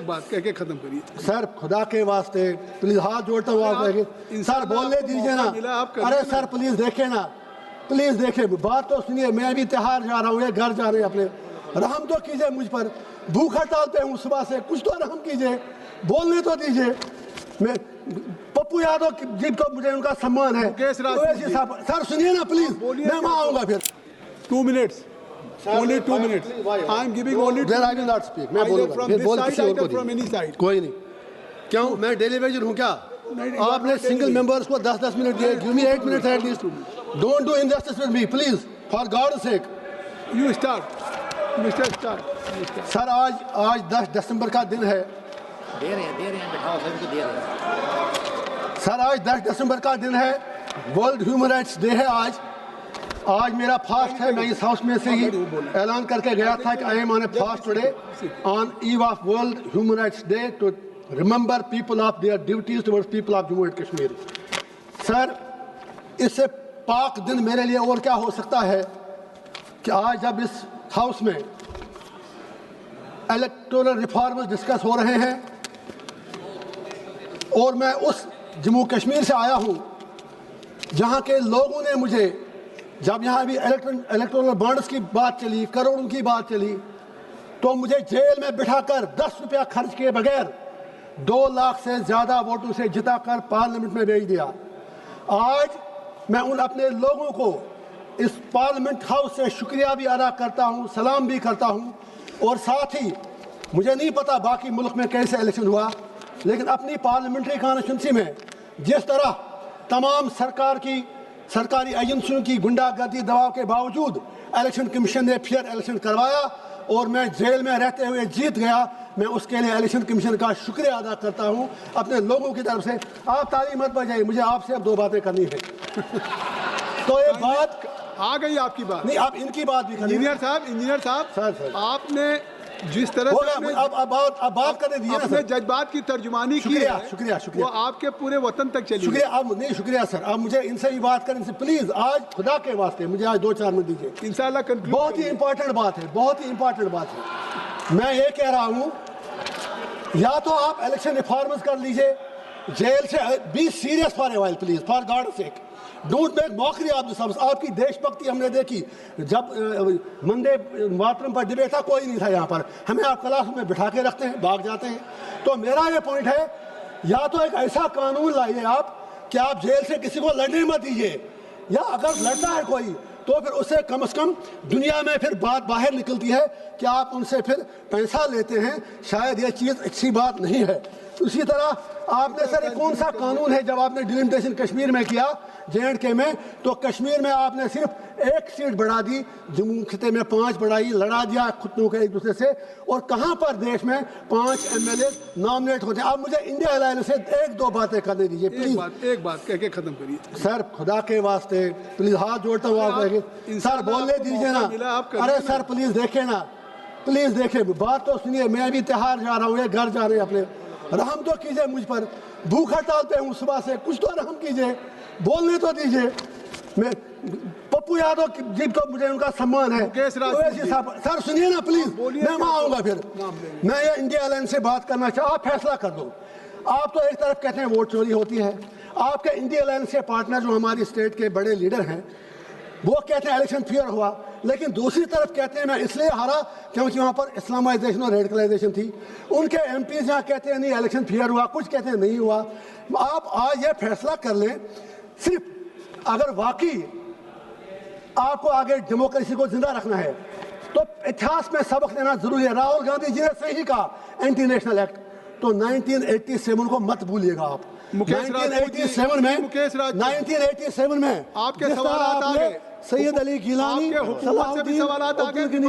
एक बात कह के खत्म करिए सर, खुदा के वास्ते प्लीज हाथ जोड़ता हूँ आप सर बोलने दीजिए ना। अरे सर प्लीज देखे ना, प्लीज देखे, बात तो सुनिए। मैं भी त्योहार जा रहा हूँ, ये घर जा रहे हैं अपने, रहम तो कीजिए मुझ पर। भूख हड़ताल पे हूँ सुबह से, कुछ तो रहम कीजिए, बोलने तो दीजिए। मैं पप्पू यादव जी को मुझे उनका सम्मान है। सर सुनिए ना प्लीज, मैं वहाँ आऊँगा फिर। 2 minutes. Only 2 minutes. I am giving only 2 minutes. I will not speak. मैं बोलूँगा from this side, either from any side. कोई नहीं। क्यों, मैं डेली वेजर हूँ क्या? आपने सिंगल मेंबर्स को 10-10 मिनट दिए। Give me 8 minutes at least. Don't do injustice with me, please. For God's sake. You start, Mr. Start. Sir आज 10 दिसंबर का दिन है। दे रहे हैं बिठाओ, सभी को दे रहे हैं। सर आज 10 दिसंबर का दिन है, वर्ल्ड ह्यूमन राइट्स डे है आज मेरा फास्ट है। मैं इस हाउस में से ही ऐलान करके गया था कि I am on a fast today on eve of world human rights day to remember people of their duties towards people of Jammu and Kashmir. Sir, इससे पाक दिन मेरे लिए और क्या हो सकता है कि आज जब इस हाउस में इलेक्टोरल रिफॉर्म्स डिस्कस हो रहे हैं और मैं उस जम्मू कश्मीर से आया हूं जहां के लोगों ने मुझे, जब यहाँ भी इलेक्टोरल बॉन्ड्स की बात चली, करोड़ों की बात चली, तो मुझे जेल में बिठाकर 10 रुपया खर्च किए बगैर 2 लाख से ज़्यादा वोटों से जिताकर पार्लियामेंट में भेज दिया। आज मैं उन अपने लोगों को इस पार्लियामेंट हाउस से शुक्रिया भी अदा करता हूँ, सलाम भी करता हूँ। और साथ ही मुझे नहीं पता बाकी मुल्क में कैसे इलेक्शन हुआ, लेकिन अपनी पार्लियामेंट्री कॉन्स्टिट्यूंसी में जिस तरह तमाम सरकारी एजेंसियों की गुंडागर्दी दबाव के बावजूद इलेक्शन कमीशन ने फेयर इलेक्शन करवाया और मैं जेल में रहते हुए जीत गया, मैं उसके लिए इलेक्शन कमीशन का शुक्रिया अदा करता हूं अपने लोगों की तरफ से। आप ताली मत बजाइए, मुझे आपसे अब 2 बातें करनी है। तो ये बात आ गई आपकी बात, नहीं आप इनकी बात भी करनी। इंजीनियर साहब सर आपने जिस तरह से अब बात करने दिए ना सर, जज्बात की तर्जुमानी की है, शुक्रिया वो आपके पूरे वतन तक चली। शुक्रिया। अब नहीं, शुक्रिया सर, अब मुझे इनसे भी बात करें इनसे प्लीज। आज खुदा के वास्ते मुझे आज 2-4 मिनट दीजिए। इंशाल्लाह कंक्लूड। बहुत ही इंपॉर्टेंट बात है, बहुत ही इंपॉर्टेंट बात है। मैं ये कह रहा हूँ, या तो आप इलेक्शन रिफॉर्म्स कर लीजिए, जेल से be serious for a while please, for God sake. Don't make mockery of the service. आपकी देशभक्ति हमने देखी जब वंदे मातरम पर डिबेट था, कोई नहीं था यहाँ पर, हमें आप क्लास में बिठा के रखते हैं, भाग जाते हैं। तो मेरा ये पॉइंट है, या तो एक ऐसा कानून लाइए आप कि आप जेल से किसी को लड़ने मत दीजिए, या अगर लड़ता है कोई तो फिर उससे कम से कम दुनिया में फिर बात बाहर निकलती है कि आप उनसे फिर पैसा लेते हैं। शायद ये चीज़ अच्छी बात नहीं है। उसी तरह आपने सर कौन सा कानून है, जब आपने डिलिमिटेशन कश्मीर में किया J&K में, तो कश्मीर में आपने सिर्फ 1 सीट बढ़ा दी, जम्मू खिते में 5 बढ़ाई, लड़ा दिया खुद को एक दूसरे से। और कहाँ पर देश में 5 MLA नॉमिनेट होते हैं। आप मुझे इंडिया अलायंस से 1-2 बातें करने दीजिए प्लीज। एक बात कह के खत्म करिए सर, खुदा के वास्ते प्लीज हाथ जोड़ता हूँ आप सर बोलने दीजिए ना। अरे सर प्लीज देखे ना, प्लीज देखे, बात तो सुनिए। मैं भी त्योहार जा रहा हूँ, ये घर जा रहे हैं अपने, रहम तो कीजिए मुझ पर। भूख हड़ताल पे हूँ सुबह से, कुछ तो रहम कीजिए, बोलने तो दीजिए। मैं पप्पू यादव जी को मुझे उनका सम्मान है। सर सुनिए ना प्लीज, मैं वहाँ आऊँगा फिर। मैं ये इंडिया अलायंस से बात करना चाहूँ, आप फैसला कर दो। आप तो एक तरफ कहते हैं वोट चोरी होती है, आपके इंडिया अलायंस के पार्टनर जो हमारी स्टेट के बड़े लीडर हैं वो कहते हैं इलेक्शन फेयर हुआ, लेकिन दूसरी तरफ कहते हैं मैं इसलिए हारा क्योंकि वहाँ पर इस्लामाइजेशन और रेडिकलाइजेशन थी। उनके MPs यहाँ कहते हैं नहीं इलेक्शन फेयर हुआ, कुछ कहते हैं नहीं हुआ। आप आज ये फैसला कर लें, सिर्फ अगर वाकई आपको आगे डेमोक्रेसी को जिंदा रखना है तो इतिहास में सबक लेना जरूरी है। राहुल गांधी जी ने सही कहा एंटी नेशनल एक्ट, तो 1987 को मत भूलिएगा आप। 1987 में आपके सवाल आ गए, सैयद अली गिलानी,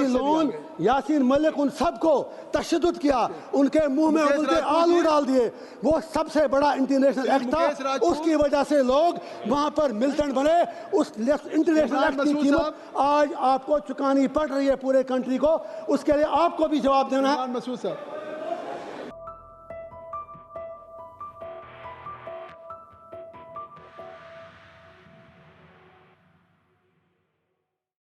लोन, यासीन मलिक, उन सबको तशद्दुद किया, उनके मुंह में उबलते आलू डाल दिए। वो सबसे बड़ा इंटरनेशनल एक्ट था, उसकी वजह से लोग वहां पर मिलिटेंट बने। उस इंटरनेशनल एक्ट की कीमत आज आपको चुकानी पड़ रही है पूरे कंट्री को, उसके लिए आपको भी जवाब देना है। मसूद साहब